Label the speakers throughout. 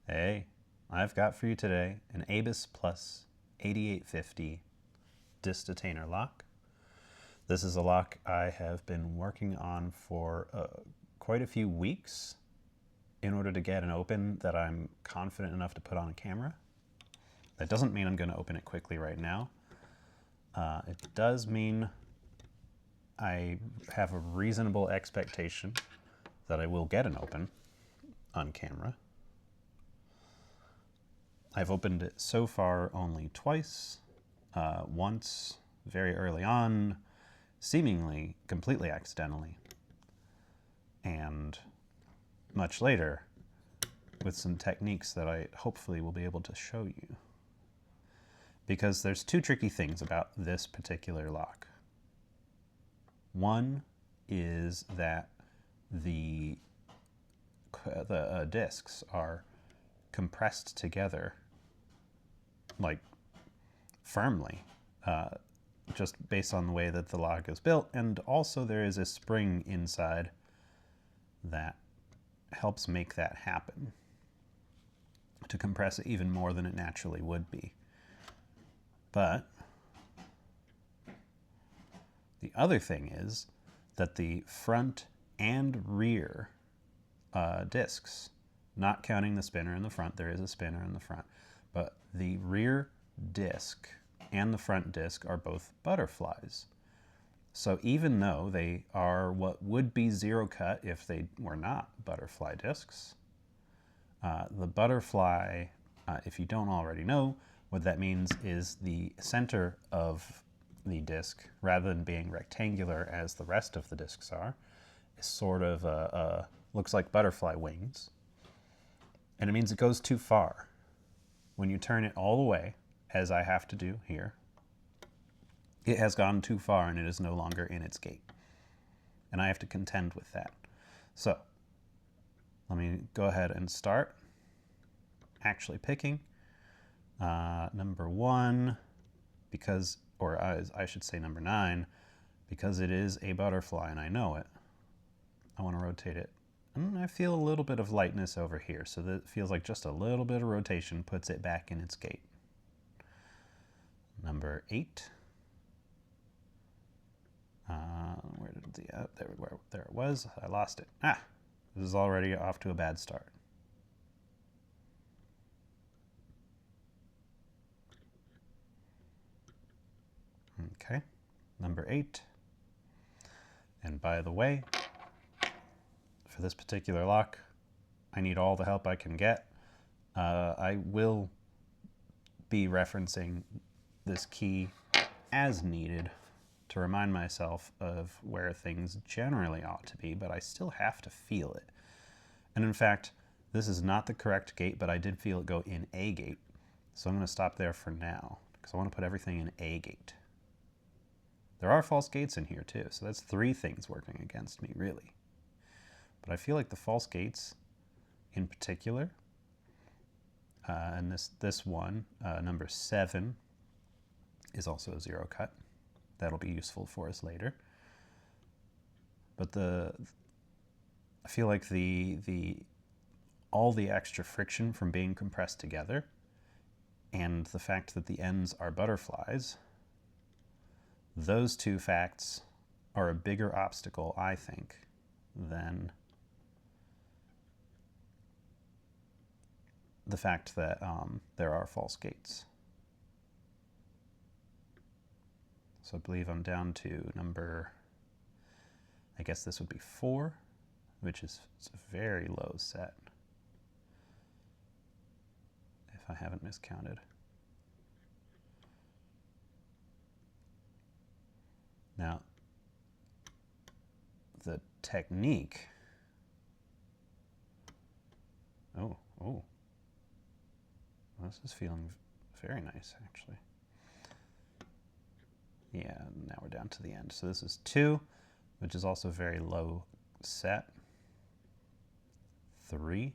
Speaker 1: Hey, I've got for you today an Abus Plus 8850 disc detainer lock. This is a lock I have been working on for quite a few weeks in order to get an open that I'm confident enough to put on camera. That doesn't mean I'm going to open it quickly right now. It does mean I have a reasonable expectation that I will get an open on camera. I've opened it so far only twice. Once very early on, seemingly completely accidentally, and much later with some techniques that I hopefully will be able to show you. Because there's two tricky things about this particular lock. One is that the discs are compressed together, like firmly, just based on the way that the lock is built, and also there is a spring inside that helps make that happen, to compress it even more than it naturally would be. But the other thing is that the front and rear discs, not counting the spinner in the front, there is a spinner in the front, but the rear disc and the front disc are both butterflies. So even though they are what would be zero cut if they were not butterfly discs, the butterfly, if you don't already know, what that means is the center of the disc, rather than being rectangular as the rest of the discs are, is sort of looks like butterfly wings. And it means it goes too far. When you turn it all the way, as I have to do here, it has gone too far and it is no longer in its gate. And I have to contend with that. So let me go ahead and start actually picking number 1, because, or I should say number 9, because it is a butterfly and I know it. I want to rotate it. And I feel a little bit of lightness over here, so that feels like just a little bit of rotation puts it back in its gate. Number 8. Where did the there it was. I lost it. This is already off to a bad start. Okay, number 8. And by the way, for this particular lock, I need all the help I can get. I will be referencing this key as needed to remind myself of where things generally ought to be, but I still have to feel it. And in fact, this is not the correct gate, but I did feel it go in a gate. So I'm going to stop there for now, because I want to put everything in a gate. There are false gates in here too, so that's 3 things working against me, really. But I feel like the false gates in particular, and this one, number 7, is also a zero cut. That'll be useful for us later. But I feel like all the extra friction from being compressed together, and the fact that the ends are butterflies, those 2 facts are a bigger obstacle, I think, than the fact that there are false gates. So I believe I'm down to number, I guess this would be 4, which is a very low set, if I haven't miscounted. Now, the technique, this is feeling very nice, actually. Yeah, now we're down to the end. So this is 2, which is also very low set. 3.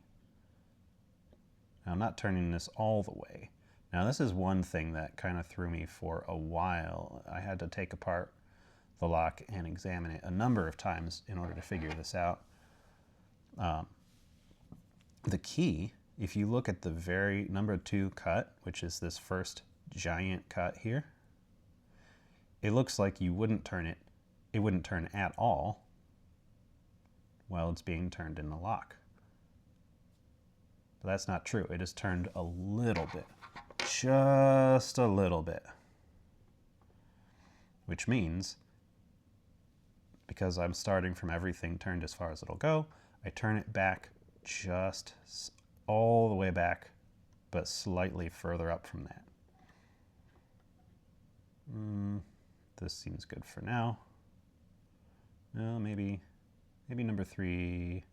Speaker 1: Now I'm not turning this all the way. Now this is one thing that kind of threw me for a while. I had to take apart the lock and examine it a number of times in order to figure this out. The key if you look at the very number 2 cut, which is this first giant cut here, it looks like you wouldn't turn it, it wouldn't turn at all while it's being turned in the lock. But that's not true. It is turned a little bit, just a little bit, which means because I'm starting from everything turned as far as it'll go, I turn it back just all the way back, but slightly further up from that. This seems good for now. No, maybe number 3.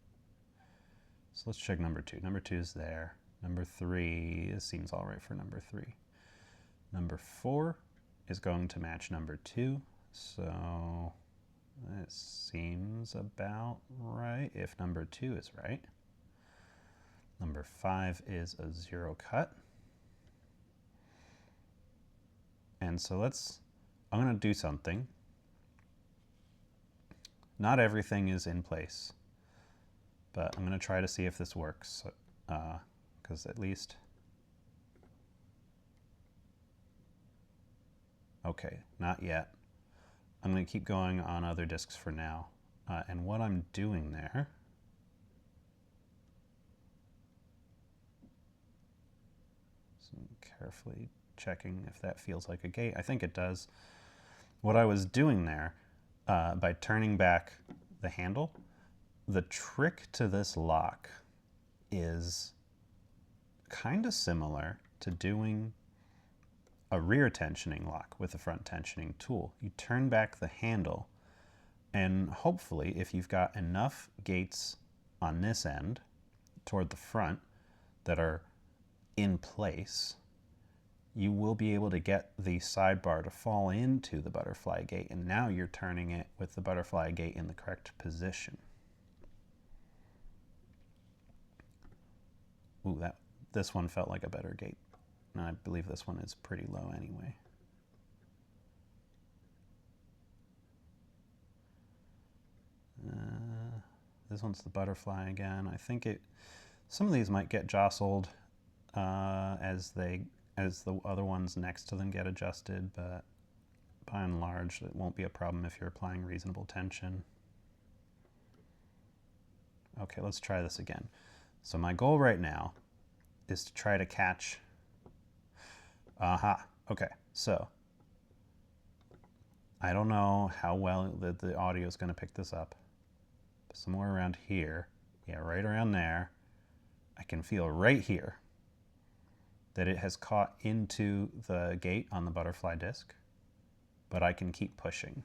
Speaker 1: So let's check number 2. Number 2 is there. Number 3, it seems all right for number 3. Number 4 is going to match number 2, so it seems about right if number 2 is right. Number 5 is a 0 cut. And so I'm going to do something. Not everything is in place, but I'm going to try to see if this works, because at least, okay, not yet. I'm going to keep going on other discs for now. And what I'm doing there so I'm carefully checking if that feels like a gate. I think it does. What I was doing there, by turning back the handle, the trick to this lock is kind of similar to doing a rear tensioning lock with a front tensioning tool. You turn back the handle, and hopefully if you've got enough gates on this end toward the front that are in place, you will be able to get the sidebar to fall into the butterfly gate, and now you're turning it with the butterfly gate in the correct position. Ooh, this one felt like a better gate. And I believe this one is pretty low anyway. This one's the butterfly again. I think some of these might get jostled as the other ones next to them get adjusted, but by and large, it won't be a problem if you're applying reasonable tension. Okay, let's try this again. So my goal right now is to try to catch. Okay, so I don't know how well the audio is going to pick this up. But somewhere around here, yeah, right around there, I can feel right here that it has caught into the gate on the butterfly disc, but I can keep pushing.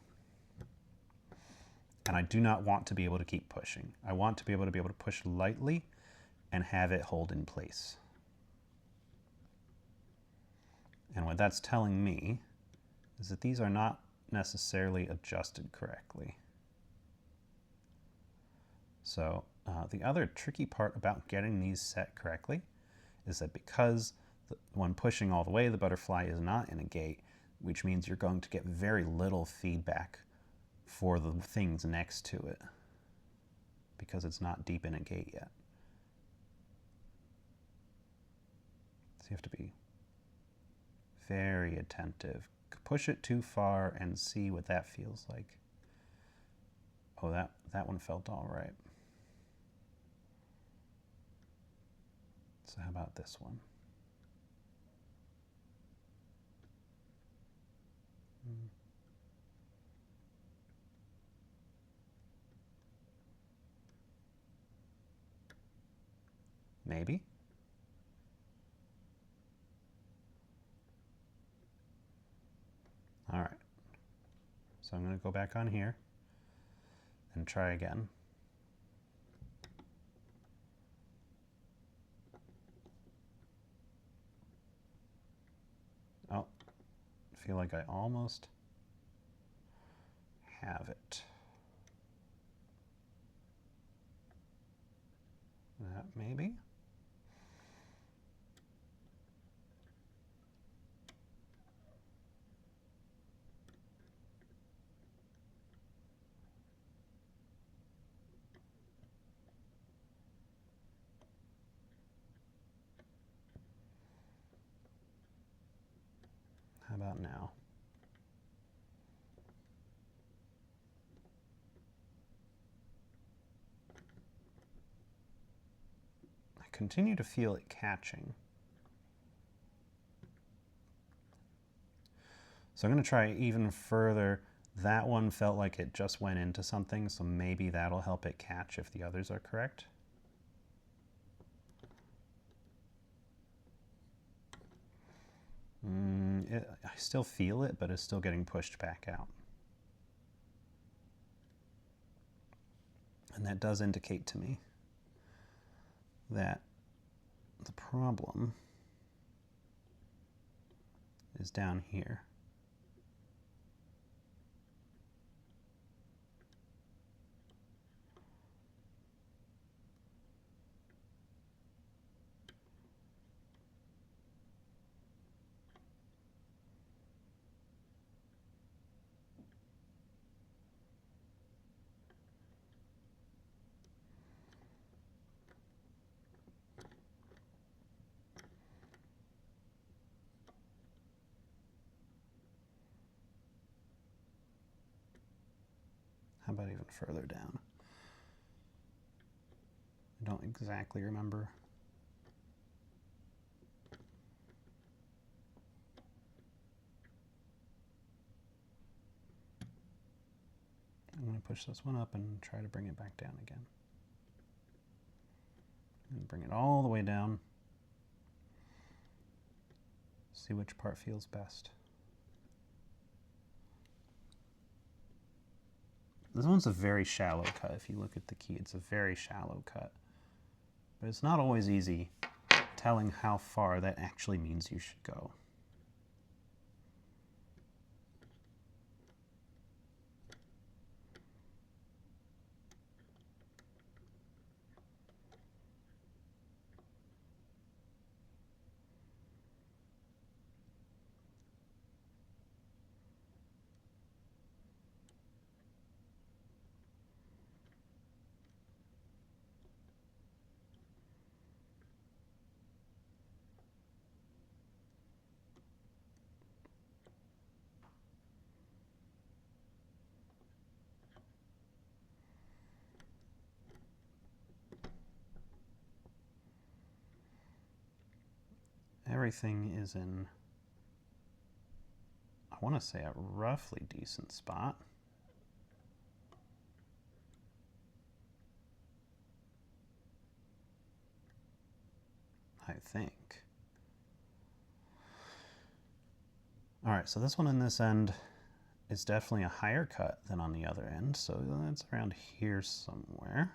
Speaker 1: And I do not want to be able to keep pushing. I want to be able to push lightly and have it hold in place. And what that's telling me is that these are not necessarily adjusted correctly. So the other tricky part about getting these set correctly is that because when pushing all the way, the butterfly is not in a gate, which means you're going to get very little feedback for the things next to it because it's not deep in a gate yet. So you have to be very attentive. Push it too far and see what that feels like. Oh, that one felt all right. So how about this one? Maybe. All right. So I'm going to go back on here and try again. Oh, I feel like I almost have it. That maybe. about now? I continue to feel it catching. So I'm going to try even further. That one felt like it just went into something, so maybe that'll help it catch if the others are correct. I still feel it, but it's still getting pushed back out. And that does indicate to me that the problem is down here. How about even further down? I don't exactly remember. I'm going to push this one up and try to bring it back down again. And bring it all the way down. See which part feels best. This one's a very shallow cut. If you look at the key, it's a very shallow cut. But it's not always easy telling how far that actually means you should go. Everything is in, I want to say, a roughly decent spot. I think. All right, so this one in this end is definitely a higher cut than on the other end, so that's around here somewhere.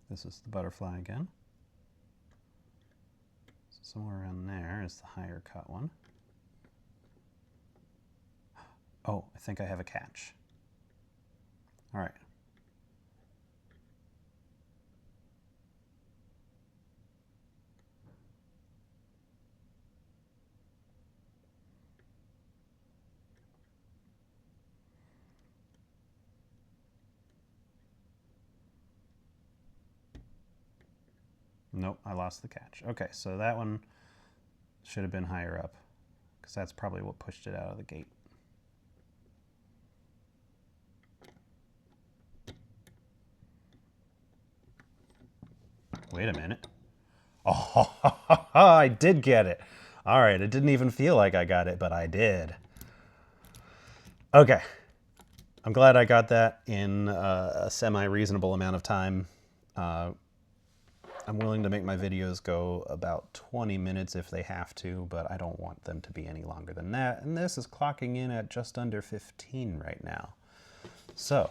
Speaker 1: This is the butterfly again. So somewhere around there is the higher cut one. Oh, I think I have a catch. All right. Nope, I lost the catch. Okay, so that one should have been higher up, because that's probably what pushed it out of the gate. Wait a minute. Oh, I did get it. All right, it didn't even feel like I got it, but I did. Okay, I'm glad I got that in a semi-reasonable amount of time. I'm willing to make my videos go about 20 minutes if they have to, but I don't want them to be any longer than that. And this is clocking in at just under 15 right now. So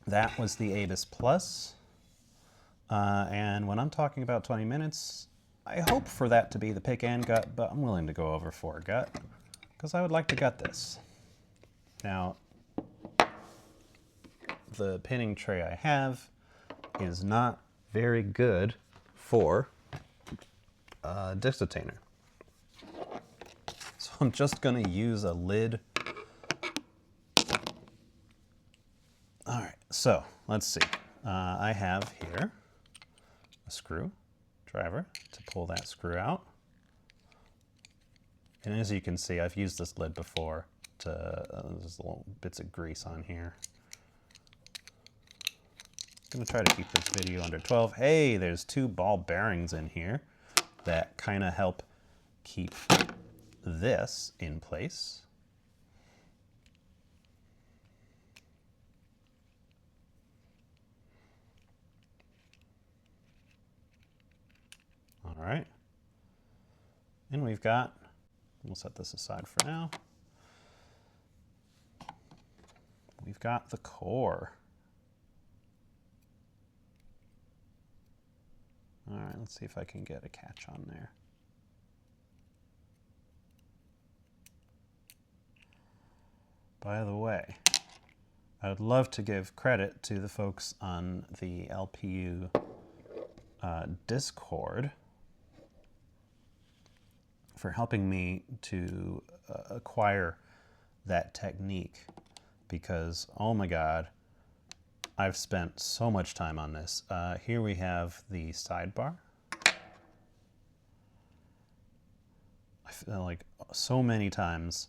Speaker 1: that was the Abus Plus. And when I'm talking about 20 minutes, I hope for that to be the pick and gut, but I'm willing to go over for a gut because I would like to gut this. Now, the pinning tray I have is not very good for disc detainer. So I'm just going to use a lid. All right, so let's see. I have here a screw, screwdriver to pull that screw out. And as you can see, I've used this lid before there's little bits of grease on here. I'm gonna try to keep this video under 12. Hey, there's 2 ball bearings in here that kind of help keep this in place. All right. And we'll set this aside for now. We've got the core. All right, let's see if I can get a catch on there. By the way, I would love to give credit to the folks on the LPU Discord for helping me to acquire that technique, because oh my god, I've spent so much time on this. Here we have the sidebar. I feel like so many times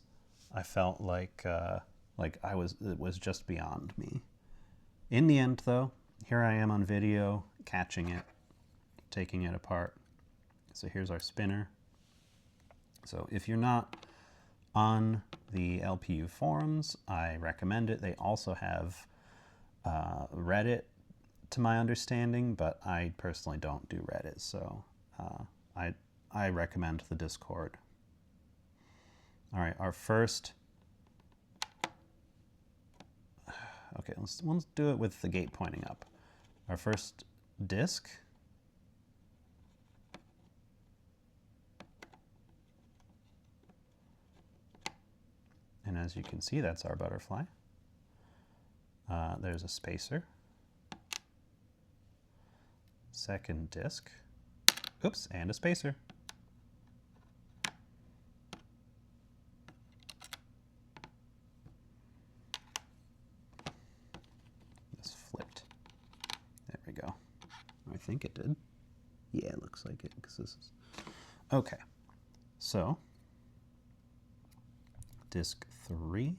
Speaker 1: I felt like it was just beyond me. In the end though, here I am on video, catching it, taking it apart. So here's our spinner. So if you're not on the LPU forums, I recommend it. They also have Reddit, to my understanding, but I personally don't do Reddit, so I recommend the Discord. All right, our first. Okay, let's do it with the gate pointing up. Our first disc. And as you can see, that's our butterfly. There's a spacer. Second disc. Oops, and a spacer. This flipped. There we go. I think it did. Yeah, it looks like it, because this is... Okay, so disc 3.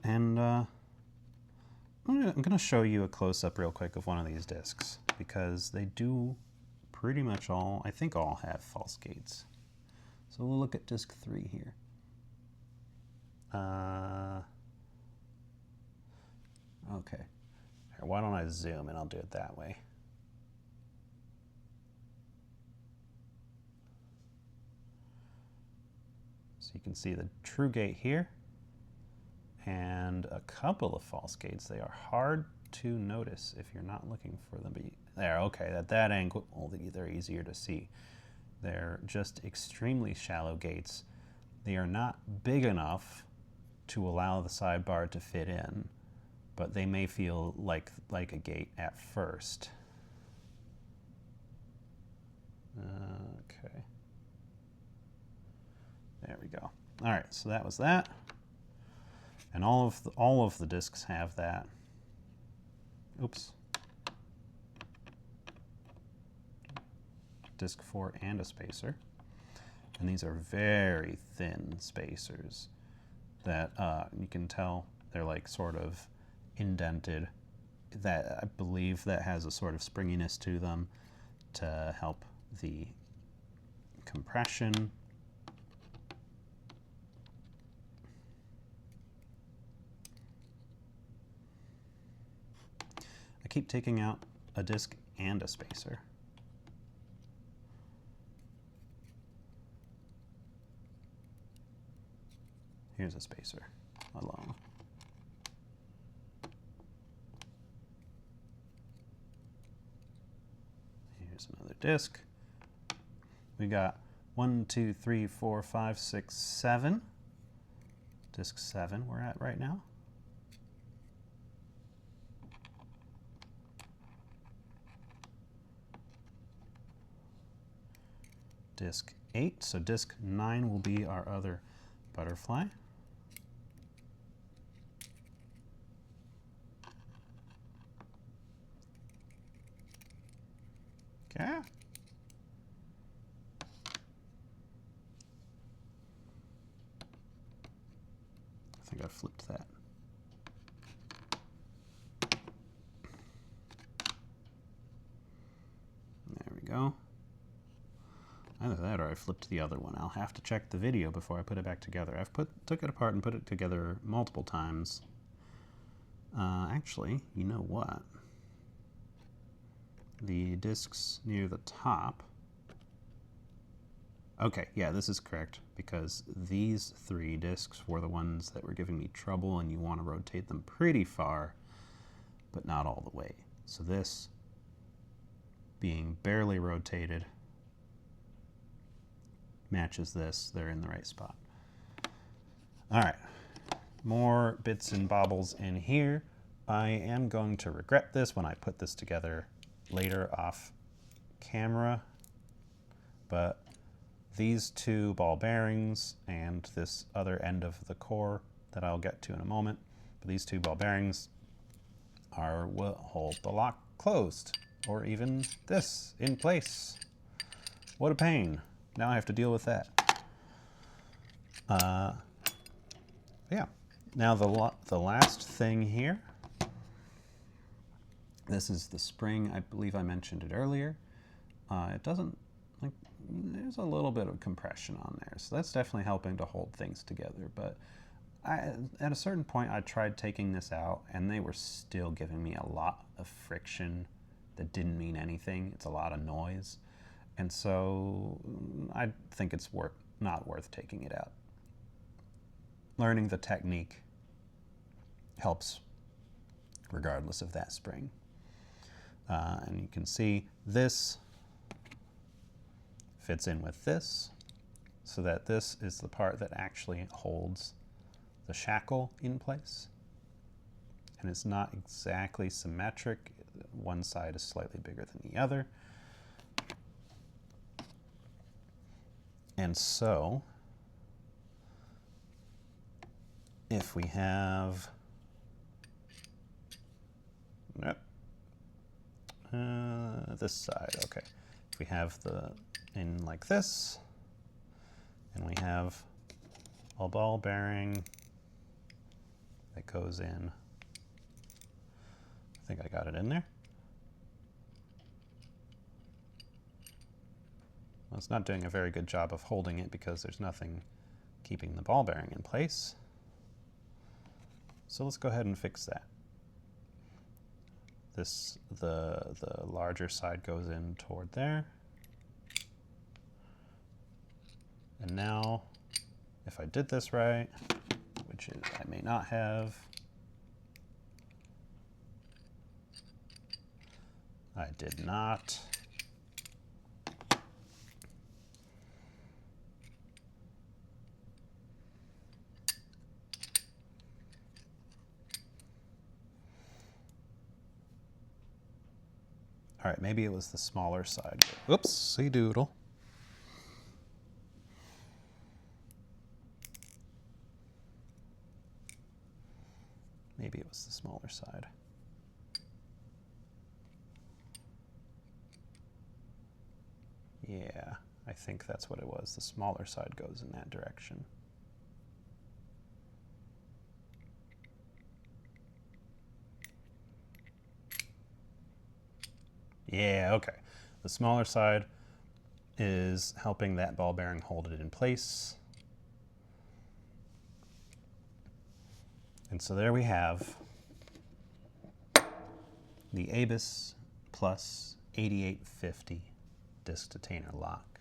Speaker 1: And I'm going to show you a close-up real quick of one of these discs, because they do pretty much all, I think all have false gates. So we'll look at disc 3 here. Okay. Here, why don't I zoom and I'll do it that way. So you can see the true gate here and a couple of false gates. They are hard to notice if you're not looking for them. But there, okay, at that angle, they're easier to see. They're just extremely shallow gates. They are not big enough to allow the sidebar to fit in, but they may feel like a gate at first. Okay. There we go. All right, so that was that. And all of the discs have that. Oops. Disc 4 and a spacer. And these are very thin spacers that you can tell they're like sort of indented. That I believe that has a sort of springiness to them to help the compression. I keep taking out a disc and a spacer. Here's a spacer alone. Here's another disc. We got 1, 2, 3, 4, 5, 6, 7. Disc 7 we're at right now. Disc 8, so disc 9 will be our other butterfly. Yeah. I think I flipped that. There we go. Either that or I flipped the other one. I'll have to check the video before I put it back together. I've took it apart and put it together multiple times. Actually, you know what? The discs near the top. Okay, yeah, this is correct, because these 3 discs were the ones that were giving me trouble, and you want to rotate them pretty far, but not all the way. So this being barely rotated matches this. They're in the right spot. All right, more bits and bobbles in here. I am going to regret this when I put this together later off camera, but these 2 ball bearings and this other end of the core that I'll get to in a moment, but these 2 ball bearings are what hold the lock closed, or even this in place. What a pain. Now I have to deal with that. Yeah. Now the last thing here, this is the spring. I believe I mentioned it earlier. It doesn't, like, there's a little bit of compression on there, so that's definitely helping to hold things together. But at a certain point, I tried taking this out, and they were still giving me a lot of friction that didn't mean anything. It's a lot of noise. And so I think it's not worth taking it out. Learning the technique helps regardless of that spring. And you can see this fits in with this, so that this is the part that actually holds the shackle in place. And it's not exactly symmetric. One side is slightly bigger than the other. And so, if we have, this side, okay. If we have the in like this, and we have a ball bearing that goes in, I think I got it in there. Well, it's not doing a very good job of holding it because there's nothing keeping the ball bearing in place. So let's go ahead and fix that. The larger side goes in toward there. And now, if I did this right, which is I may not have, I did not. All right, maybe it was the smaller side. Oopsie doodle. Maybe it was the smaller side. Yeah, I think that's what it was. The smaller side goes in that direction. Yeah, okay. The smaller side is helping that ball bearing hold it in place. And so there we have the ABUS Plus 8850 disc detainer lock.